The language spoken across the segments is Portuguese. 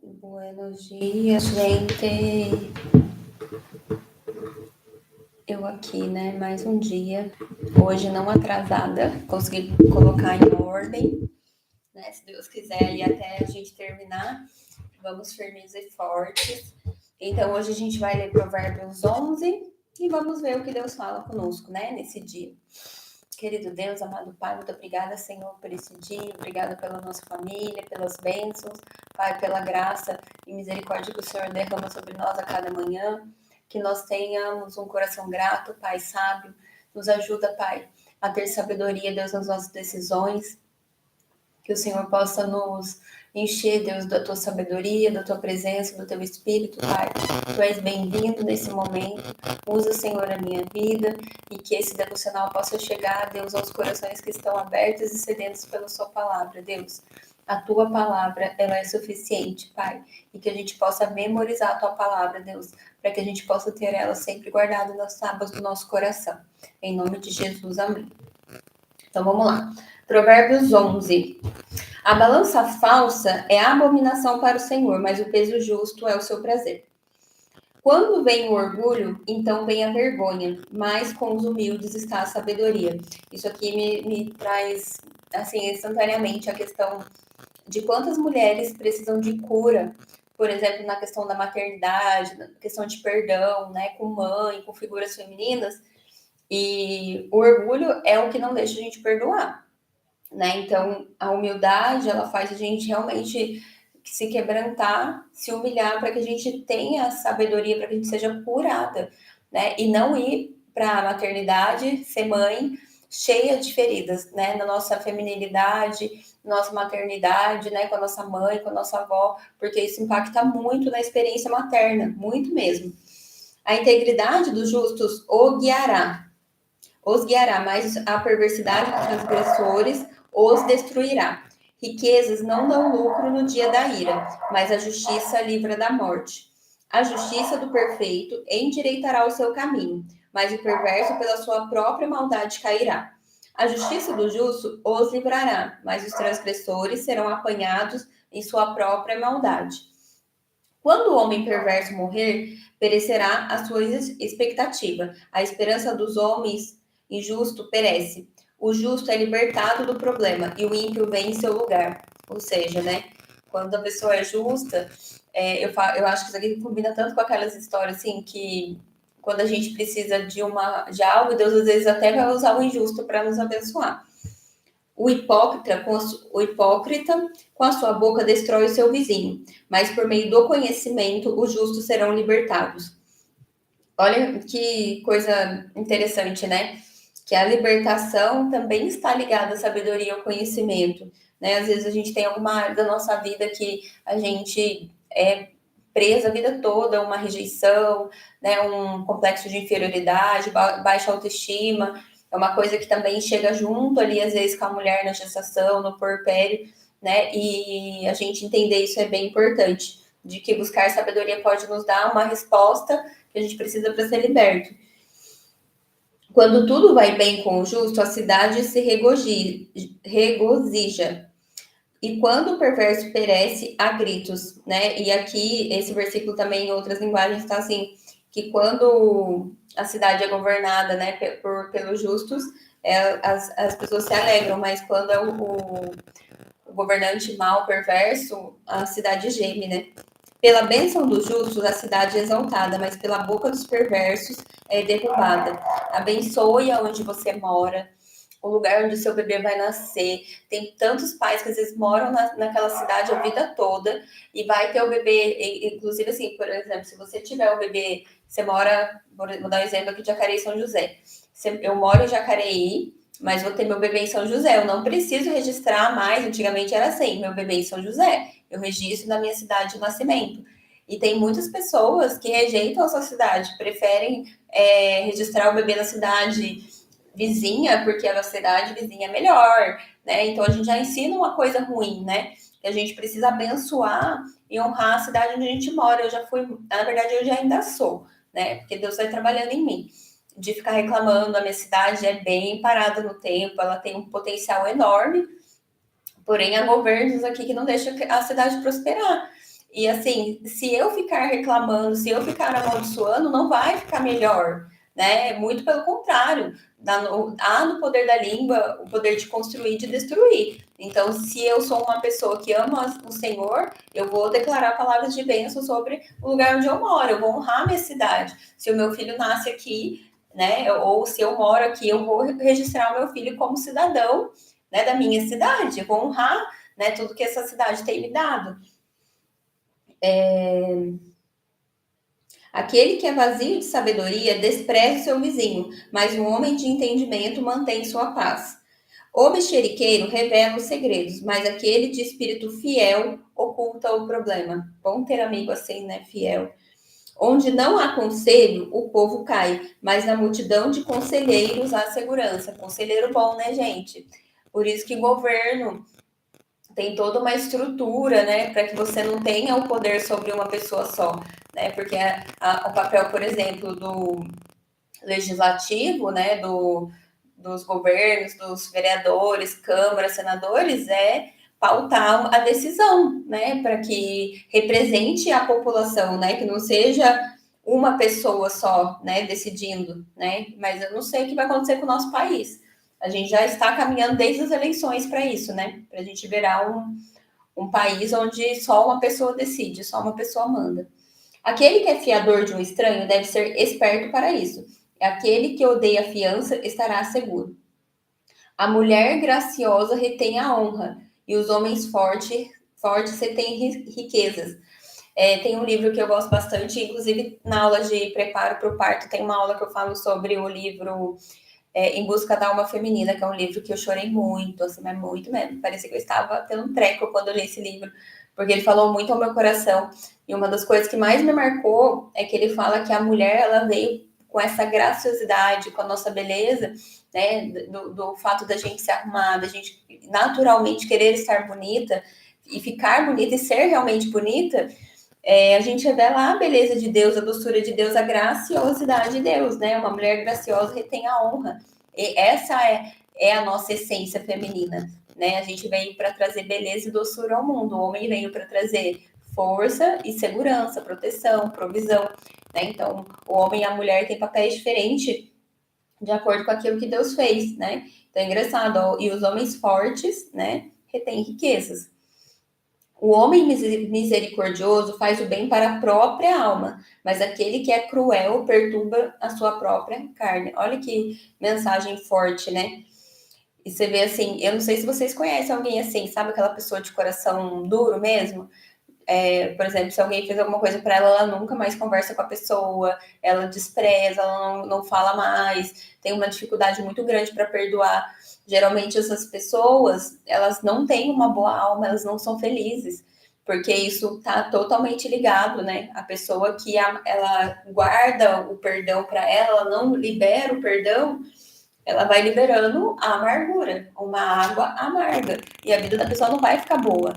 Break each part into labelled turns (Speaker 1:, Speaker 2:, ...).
Speaker 1: Buenos dias, gente. Eu aqui, né? Mais um dia. Hoje não atrasada. Consegui colocar em ordem, né? Se Deus quiser, e até a gente terminar. Vamos firmes e fortes. Então, hoje a gente vai ler Provérbios 11 e vamos ver o que Deus fala conosco, né? Nesse dia. Querido Deus, amado Pai, muito obrigada, Senhor, por esse dia. Obrigada pela nossa família, pelas bênçãos. Pai, pela graça e misericórdia que o Senhor derrama sobre nós a cada manhã. Que nós tenhamos um coração grato, Pai, sábio. Nos ajuda, Pai, a ter sabedoria, Deus, nas nossas decisões. Que o Senhor possa nos encher, Deus, da tua sabedoria, da tua presença, do teu espírito, Pai. Tu és bem-vindo nesse momento. Usa, Senhor, a minha vida e que esse devocional possa chegar, Deus, aos corações que estão abertos e sedentos pela sua palavra, Deus. A tua palavra, ela é suficiente, Pai. E que a gente possa memorizar a tua palavra, Deus, para que a gente possa ter ela sempre guardada nas tábuas do nosso coração. Em nome de Jesus, amém. Então vamos lá. Provérbios 11. A balança falsa é a abominação para o Senhor, mas o peso justo é o seu prazer. Quando vem o orgulho, então vem a vergonha, mas com os humildes está a sabedoria. Isso aqui me traz, assim, instantaneamente a questão de quantas mulheres precisam de cura, por exemplo, na questão da maternidade, na questão de perdão, né, com mãe, com figuras femininas, e o orgulho é o que não deixa a gente perdoar, né? Então, a humildade, ela faz a gente realmente se quebrantar, se humilhar para que a gente tenha sabedoria, para que a gente seja curada, né? E não ir para a maternidade, ser mãe cheia de feridas, né? Na nossa feminilidade, nossa maternidade, né? Com a nossa mãe, com a nossa avó, porque isso impacta muito na experiência materna, muito mesmo. A integridade dos justos os guiará, mas a perversidade dos transgressores os destruirá. Riquezas não dão lucro no dia da ira, mas a justiça livra da morte. A justiça do perfeito endireitará o seu caminho, mas o perverso pela sua própria maldade cairá. A justiça do justo os livrará, mas os transgressores serão apanhados em sua própria maldade. Quando o homem perverso morrer, perecerá a sua expectativa. A esperança dos homens injusto perece. O justo é libertado do problema e o ímpio vem em seu lugar. Ou seja, né? Quando a pessoa é justa, eu acho que isso aqui combina tanto com aquelas histórias assim que quando a gente precisa de algo, Deus às vezes até vai usar o injusto para nos abençoar. O hipócrita com a sua boca destrói o seu vizinho, mas por meio do conhecimento os justos serão libertados. Olha que coisa interessante, né? Que a libertação também está ligada à sabedoria e ao conhecimento, né? Às vezes a gente tem alguma área da nossa vida que a gente é presa a vida toda, uma rejeição, né? Um complexo de inferioridade, baixa autoestima, é uma coisa que também chega junto ali, às vezes, com a mulher na gestação, no puerpério, né? E a gente entender isso é bem importante, de que buscar sabedoria pode nos dar uma resposta que a gente precisa para ser liberto. Quando tudo vai bem com o justo, a cidade se regozija. E quando o perverso perece, há gritos, né? E aqui, esse versículo também, em outras linguagens, está assim, que quando a cidade é governada, né, pelos justos, as pessoas se alegram, mas quando é o governante mau, perverso, a cidade geme, né? Pela bênção dos justos, a cidade é exaltada, mas pela boca dos perversos é derrubada. Abençoe aonde você mora, o lugar onde o seu bebê vai nascer. Tem tantos pais que às vezes moram naquela cidade a vida toda e vai ter o bebê, inclusive assim, por exemplo, se você tiver o bebê, você mora, vou dar um exemplo aqui de Jacareí e São José. Eu moro em Jacareí, mas vou ter meu bebê em São José. Eu não preciso registrar mais, antigamente era assim, meu bebê em São José. Eu registro na minha cidade de nascimento. E tem muitas pessoas que rejeitam a sua cidade, preferem registrar o bebê na cidade vizinha, porque a cidade vizinha é melhor, né? Então a gente já ensina uma coisa ruim, né? Que a gente precisa abençoar e honrar a cidade onde a gente mora. Eu já fui, na verdade, eu já ainda sou, né? Porque Deus vai trabalhando em mim. De ficar reclamando, a minha cidade é bem parada no tempo, ela tem um potencial enorme, Porém, há governos aqui que não deixam a cidade prosperar. E assim, se eu ficar reclamando, se eu ficar amaldiçoando, não vai ficar melhor, né? Muito pelo contrário, há no poder da língua o poder de construir e de destruir. Então, se eu sou uma pessoa que ama o Senhor, eu vou declarar palavras de bênção sobre o lugar onde eu moro, eu vou honrar minha cidade. Se o meu filho nasce aqui, né, ou se eu moro aqui, eu vou registrar o meu filho como cidadão, né, da minha cidade, eu vou honrar, né, tudo que essa cidade tem me dado. Aquele que é vazio de sabedoria despreza o seu vizinho, mas o homem de entendimento mantém sua paz. O mexeriqueiro revela os segredos, mas aquele de espírito fiel oculta o problema. Bom ter amigo assim, né? Fiel. Onde não há conselho, o povo cai, mas na multidão de conselheiros há segurança. Conselheiro bom, né, gente? Por isso que governo tem toda uma estrutura, né, para que você não tenha o poder sobre uma pessoa só, né? Porque o papel, por exemplo, do legislativo, né, dos governos, dos vereadores, câmaras, senadores, é pautar a decisão, né, para que represente a população, né, que não seja uma pessoa só, né, decidindo, né, mas eu não sei o que vai acontecer com o nosso país. A gente já está caminhando desde as eleições para isso, né, para a gente virar um país onde só uma pessoa decide, só uma pessoa manda. Aquele que é fiador de um estranho deve ser esperto para isso. Aquele que odeia a fiança estará seguro. A mulher graciosa retém a honra, e os homens fortes retêm riquezas. Tem um livro que eu gosto bastante, inclusive na aula de preparo para o parto, tem uma aula que eu falo sobre o livro Em Busca da Alma Feminina, que é um livro que eu chorei muito, assim, mas muito mesmo. Parecia que eu estava tendo um treco quando eu li esse livro, porque ele falou muito ao meu coração. E uma das coisas que mais me marcou é que ele fala que a mulher, ela veio com essa graciosidade, com a nossa beleza, né, do fato da gente se arrumar, da gente naturalmente querer estar bonita e ficar bonita e ser realmente bonita, a gente revela a beleza de Deus, a doçura de Deus, a graciosidade de Deus, né? Uma mulher graciosa retém a honra. E essa é a nossa essência feminina, né? A gente veio para trazer beleza e doçura ao mundo. O homem veio para trazer força e segurança, proteção, provisão, né? Então, o homem e a mulher têm papéis diferentes de acordo com aquilo que Deus fez, né? Então, é engraçado. Ó, e os homens fortes, né, retêm riquezas. O homem misericordioso faz o bem para a própria alma, mas aquele que é cruel perturba a sua própria carne. Olha que mensagem forte, né? E você vê assim, eu não sei se vocês conhecem alguém assim, sabe aquela pessoa de coração duro mesmo? Por exemplo, se alguém fez alguma coisa para ela, ela nunca mais conversa com a pessoa, ela despreza, ela não fala mais, tem uma dificuldade muito grande para perdoar. Geralmente essas pessoas, elas não têm uma boa alma, elas não são felizes, porque isso está totalmente ligado, né? A pessoa que ela guarda o perdão para ela, ela não libera o perdão, ela vai liberando a amargura, uma água amarga, e a vida da pessoa não vai ficar boa.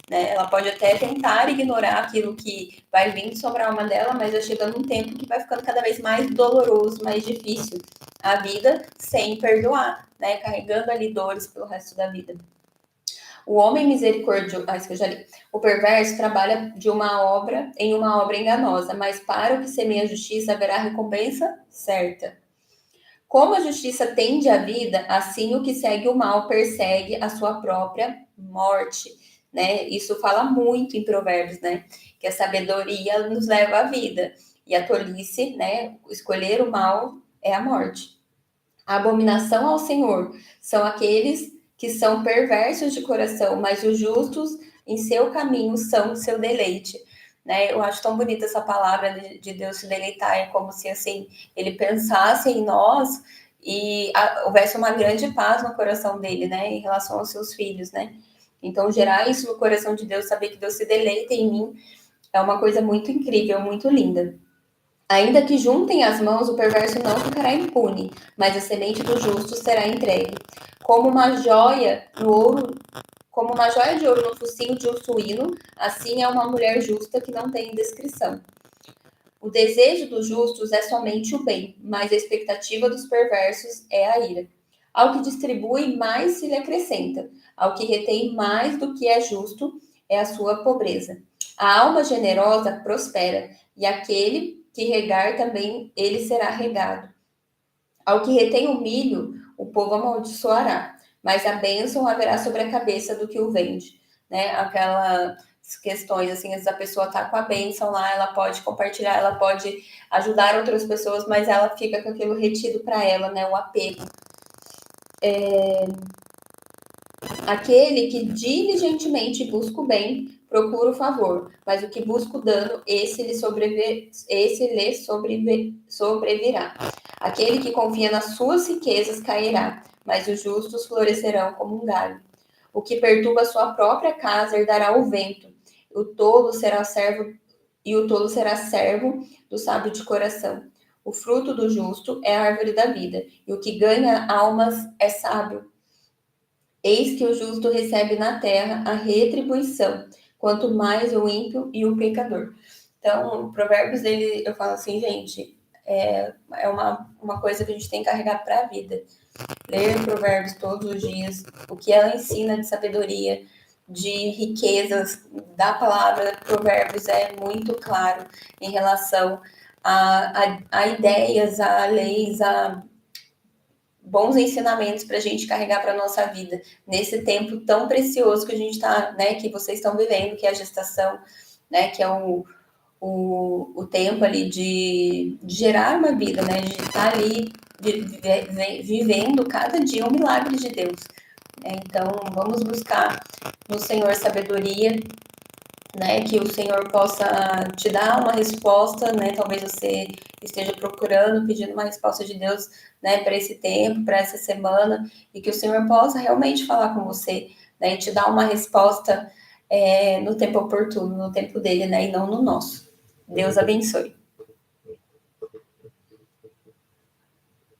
Speaker 1: Né? Ela pode até tentar ignorar aquilo que vai vir sobre a alma dela, mas vai chegando um tempo que vai ficando cada vez mais doloroso, mais difícil a vida sem perdoar, né? Carregando ali dores pelo resto da vida. O homem misericordioso, isso que eu já li. O perverso trabalha em uma obra enganosa, mas para o que semeia a justiça haverá recompensa certa. Como a justiça tende à vida, assim o que segue o mal persegue a sua própria morte. Né? Isso fala muito em Provérbios, né? Que a sabedoria nos leva à vida e a tolice, né? Escolher o mal é a morte. A abominação ao Senhor são aqueles que são perversos de coração, mas os justos em seu caminho são seu deleite. Né? Eu acho tão bonita essa palavra de Deus se deleitar, é como se assim ele pensasse em nós e houvesse uma grande paz no coração dele, né, em relação aos seus filhos, né? Então, gerar isso no coração de Deus, saber que Deus se deleita em mim, é uma coisa muito incrível, muito linda. Ainda que juntem as mãos, o perverso não ficará impune, mas a semente do justo será entregue. Como uma joia de ouro no focinho de um suíno, assim é uma mulher justa que não tem descrição. O desejo dos justos é somente o bem, mas a expectativa dos perversos é a ira. Ao que distribui, mais se lhe acrescenta. Ao que retém mais do que é justo, é a sua pobreza. A alma generosa prospera, e aquele que regar também, ele será regado. Ao que retém o milho, o povo amaldiçoará, mas a bênção haverá sobre a cabeça do que o vende. Né? Aquelas questões, assim, a pessoa está com a bênção lá, ela pode compartilhar, ela pode ajudar outras pessoas, mas ela fica com aquilo retido para ela, né? O apego. Aquele que diligentemente busca o bem, procura o favor, mas o que busca o dano, esse lhe sobrevirá. Aquele que confia nas suas riquezas cairá, mas os justos florescerão como um galho. O que perturba sua própria casa herdará o vento. O tolo será servo do sábio de coração. O fruto do justo é a árvore da vida, e o que ganha almas é sábio. Eis que o justo recebe na terra a retribuição, quanto mais o ímpio e o pecador. Então, Provérbios dele, eu falo assim, gente, é uma coisa que a gente tem que carregar para a vida. Ler Provérbios todos os dias, o que ela ensina de sabedoria, de riquezas da palavra Provérbios é muito claro em relação a ideias, a leis, a bons ensinamentos para a gente carregar para a nossa vida, nesse tempo tão precioso que a gente está, né, que vocês estão vivendo, que é a gestação, né, que é o tempo ali de gerar uma vida, né, de estar ali vivendo cada dia um milagre de Deus. Então, vamos buscar no Senhor sabedoria, né, que o Senhor possa te dar uma resposta, né, talvez você esteja procurando, pedindo uma resposta de Deus, né, para esse tempo, para essa semana, e que o Senhor possa realmente falar com você, né, e te dar uma resposta no tempo oportuno, no tempo dele, né, e não no nosso. Deus abençoe.